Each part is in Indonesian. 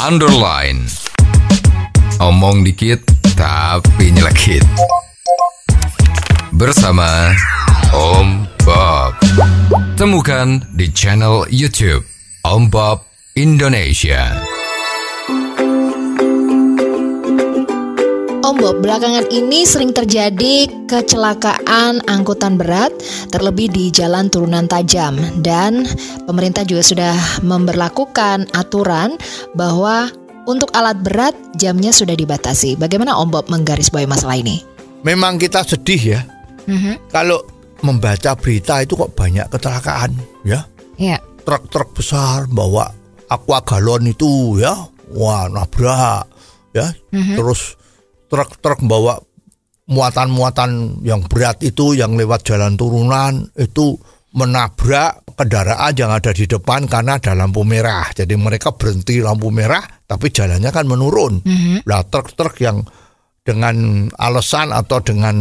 underline. Omong dikit tapi nyelekit. Bersama Om Bob. Temukan di channel YouTube Om Bob Indonesia. Om Bob, belakangan ini sering terjadi kecelakaan angkutan berat, terlebih di jalan turunan tajam. Dan pemerintah juga sudah memberlakukan aturan bahwa untuk alat berat jamnya sudah dibatasi. Bagaimana Om Bob menggarisbawahi masalah ini? Memang kita sedih ya. Kalau membaca berita itu kok banyak kecelakaan ya. Ya. Truk-truk besar bawa aqua galon itu ya, wah nabrak ya. Terus truk-truk bawa muatan-muatan yang berat itu yang lewat jalan turunan itu menabrak kendaraan yang ada di depan karena ada lampu merah. Jadi mereka berhenti lampu merah tapi jalannya kan menurun. Nah, truk-truk yang dengan alasan atau dengan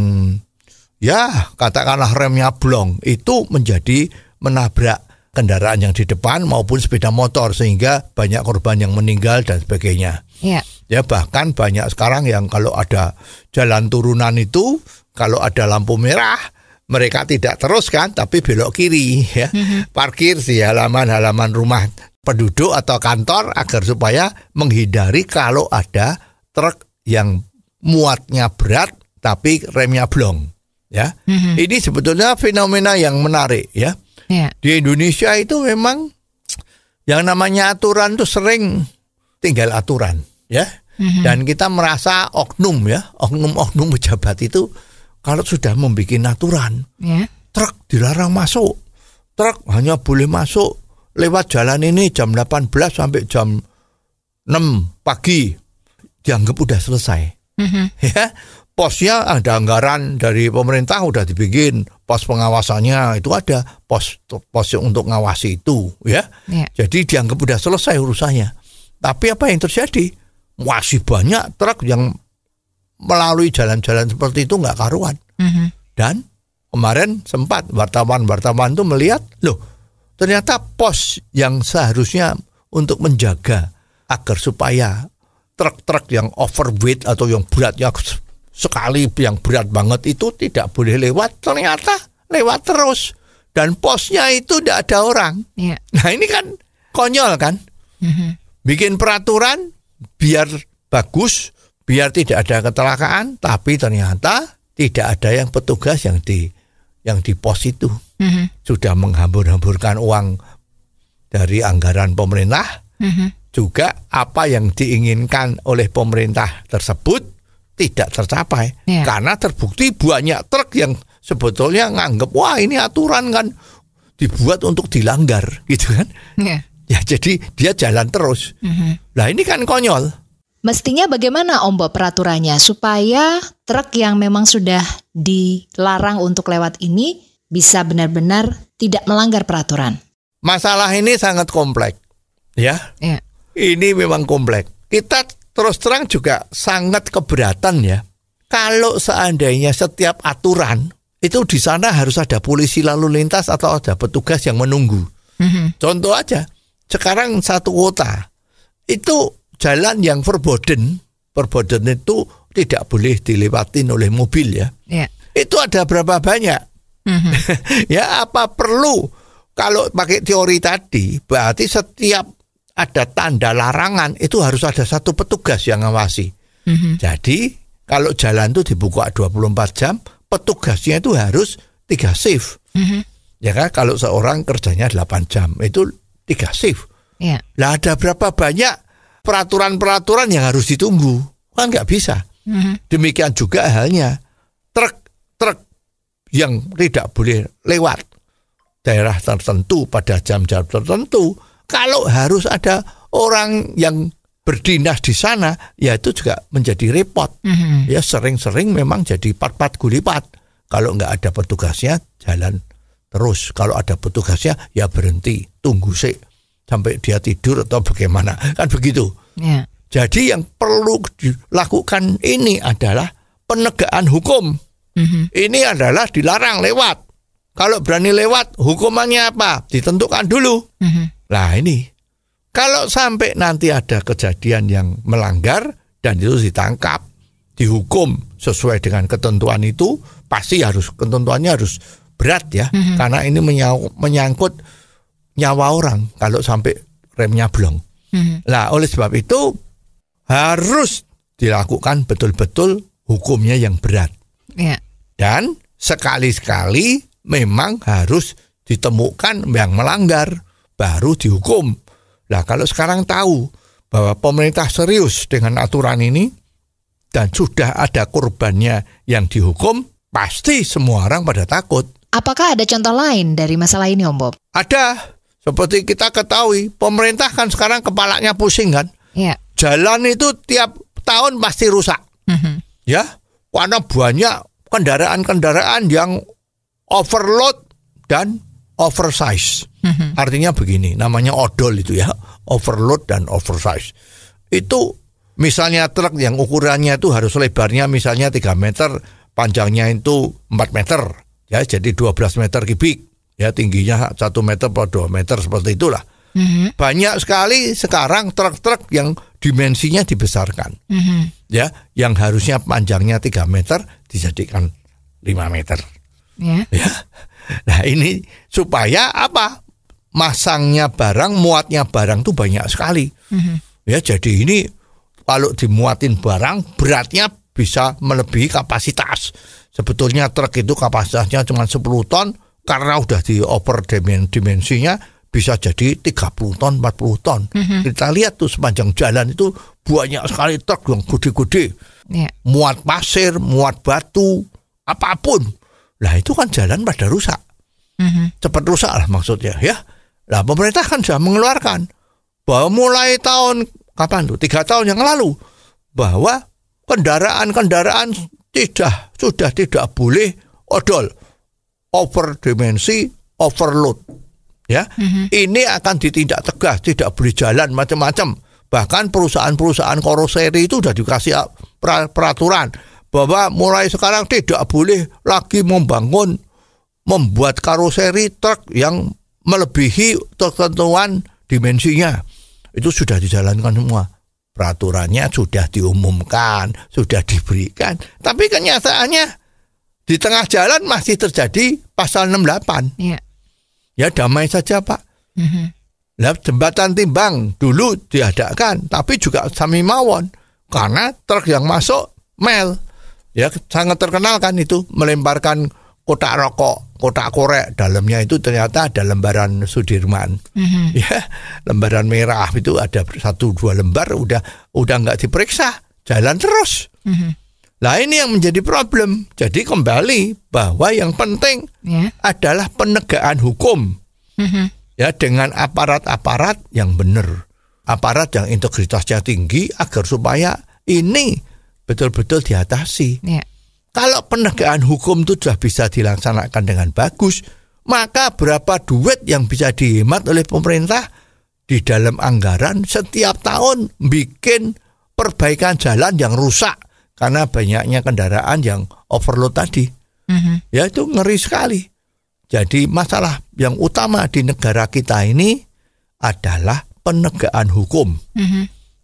ya katakanlah remnya blong itu menjadi menabrak kendaraan yang di depan maupun sepeda motor sehingga banyak korban yang meninggal dan sebagainya. Ya bahkan banyak sekarang yang kalau ada jalan turunan itu kalau ada lampu merah mereka tidak teruskan tapi belok kiri ya. Parkir di halaman-halaman rumah penduduk atau kantor agar supaya menghindari kalau ada truk yang muatnya berat tapi remnya blong ya. Ini sebetulnya fenomena yang menarik ya. Di Indonesia itu memang yang namanya aturan itu sering tinggal aturan ya. Dan kita merasa oknum ya, oknum pejabat itu kalau sudah membuat aturan, truk dilarang masuk, truk hanya boleh masuk lewat jalan ini jam 18 sampai jam 6 pagi, dianggap udah selesai. Ya, posnya ada anggaran dari pemerintah udah dibikin, pos pengawasannya itu ada, pos untuk ngawasi itu ya. Jadi dianggap udah selesai urusannya. Tapi apa yang terjadi? Masih banyak truk yang melalui jalan-jalan seperti itu nggak karuan. Dan kemarin sempat wartawan itu melihat, loh ternyata pos yang seharusnya untuk menjaga agar supaya truk-truk yang overweight atau yang beratnya sekali yang berat banget itu tidak boleh lewat, ternyata lewat terus. Dan posnya itu tidak ada orang. Nah ini kan konyol kan. Bikin peraturan biar bagus, biar tidak ada kecelakaan, tapi ternyata tidak ada yang petugas yang di pos itu. Sudah menghambur-hamburkan uang dari anggaran pemerintah. Juga apa yang diinginkan oleh pemerintah tersebut tidak tercapai. Karena terbukti banyak truk yang sebetulnya nganggap wah ini aturan kan dibuat untuk dilanggar gitu kan. Ya jadi dia jalan terus. Nah ini kan konyol. Mestinya bagaimana Om Bob peraturannya supaya truk yang memang sudah dilarang untuk lewat ini bisa benar-benar tidak melanggar peraturan? Masalah ini sangat kompleks ya. Ini memang kompleks. Kita terus terang juga sangat keberatan ya. Kalau seandainya setiap aturan itu di sana harus ada polisi lalu lintas atau ada petugas yang menunggu. Contoh aja. Sekarang satu kota itu jalan yang verboden itu tidak boleh dilewatin oleh mobil ya. Itu ada berapa banyak? Ya apa perlu kalau pakai teori tadi berarti setiap ada tanda larangan itu harus ada satu petugas yang ngawasi. Jadi kalau jalan itu dibuka 24 jam, petugasnya itu harus 3 shift. Ya kan kalau seorang kerjanya 8 jam itu 3 shift. Lah ada berapa banyak peraturan-peraturan yang harus ditunggu? Kan nggak bisa. Demikian juga halnya truk yang tidak boleh lewat daerah tertentu pada jam-jam tertentu. Kalau harus ada orang yang berdinas di sana, ya itu juga menjadi repot. Ya sering-sering memang jadi pat-pat gulipat. Kalau nggak ada petugasnya jalan terus. Kalau ada petugasnya ya berhenti, tunggu sih sampai dia tidur atau bagaimana, kan begitu. Jadi yang perlu dilakukan ini adalah penegakan hukum. Ini adalah dilarang lewat. Kalau berani lewat, hukumannya apa? Ditentukan dulu. Nah ini Kalau sampai nanti ada kejadian yang melanggar dan itu ditangkap, dihukum sesuai dengan ketentuan itu, pasti harus ketentuannya harus berat ya, karena ini menyangkut nyawa orang kalau sampai remnya blong. Nah, oleh sebab itu harus dilakukan betul-betul hukumnya yang berat. Dan sekali-sekali memang harus ditemukan yang melanggar, baru dihukum. Nah, kalau sekarang tahu bahwa pemerintah serius dengan aturan ini dan sudah ada korbannya yang dihukum, pasti semua orang pada takut. Apakah ada contoh lain dari masalah ini, Om Bob? Ada. Seperti kita ketahui, pemerintah kan sekarang kepalanya pusing kan. Jalan itu tiap tahun pasti rusak. Ya, karena banyak kendaraan-kendaraan yang overload dan oversize. Artinya begini, namanya odol itu ya, overload dan oversize. Itu misalnya truk yang ukurannya itu harus lebarnya misalnya 3 meter, panjangnya itu 4 meter, ya jadi 12 meter kubik, ya tingginya 1 meter per 2 meter seperti itulah. Banyak sekali sekarang truk-truk yang dimensinya dibesarkan, ya, yang harusnya panjangnya 3 meter dijadikan 5 meter. Ya. Nah ini supaya apa? Masangnya barang, muatnya barang tuh banyak sekali. Ya, jadi ini kalau dimuatin barang beratnya bisa melebihi kapasitas. Sebetulnya truk itu kapasitasnya cuma 10 ton, karena udah di over dimensinya bisa jadi 30 ton, 40 ton. Kita lihat tuh sepanjang jalan itu banyak sekali truk yang gede-gede. Muat pasir, muat batu, apapun. Lah itu kan jalan pada rusak. Cepat rusak lah maksudnya ya. Nah, pemerintah kan sudah mengeluarkan bahwa mulai tahun kapan tuh? 3 tahun yang lalu, bahwa kendaraan-kendaraan sudah tidak boleh odol, over dimensi, overload. Ya, ini akan ditindak tegas, tidak boleh jalan macam-macam. Bahkan perusahaan-perusahaan karoseri itu sudah dikasih peraturan bahwa mulai sekarang tidak boleh lagi membuat karoseri truk yang melebihi ketentuan dimensinya. Itu sudah dijalankan semua. Peraturannya sudah diumumkan, sudah diberikan. Tapi kenyataannya di tengah jalan masih terjadi pasal 68. Ya damai saja Pak. Lah jembatan timbang dulu diadakan, tapi juga sami mawon. Karena truk yang masuk mel. Ya sangat terkenal kan itu, melemparkan kotak rokok, kotak korek, dalamnya itu ternyata ada lembaran Sudirman. Ya, lembaran merah itu ada 1-2 lembar, udah nggak diperiksa, jalan terus. Nah ini yang menjadi problem. Jadi kembali bahwa yang penting adalah penegakan hukum. Ya, dengan aparat-aparat yang benar, aparat yang integritasnya tinggi, agar supaya ini betul-betul diatasi. Kalau penegakan hukum itu sudah bisa dilaksanakan dengan bagus, maka berapa duit yang bisa dihemat oleh pemerintah di dalam anggaran setiap tahun bikin perbaikan jalan yang rusak karena banyaknya kendaraan yang overload tadi. Ya itu ngeri sekali. Jadi masalah yang utama di negara kita ini adalah penegakan hukum.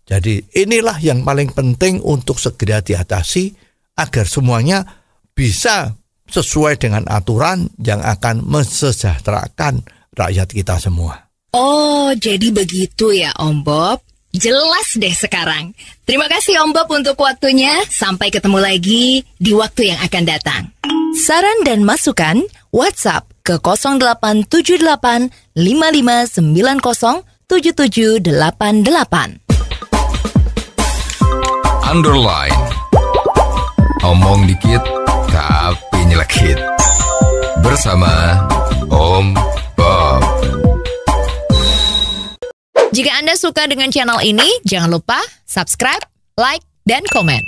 Jadi inilah yang paling penting untuk segera diatasi, agar semuanya bisa sesuai dengan aturan yang akan mensejahterakan rakyat kita semua. Oh, jadi begitu ya Om Bob. Jelas deh sekarang. Terima kasih Om Bob untuk waktunya. Sampai ketemu lagi di waktu yang akan datang. Saran dan masukan WhatsApp ke 0878 5590 7788. Underline. Omong dikit tapi nyelekit. Bersama Om Bob. Jika Anda suka dengan channel ini, jangan lupa subscribe, like, dan komen.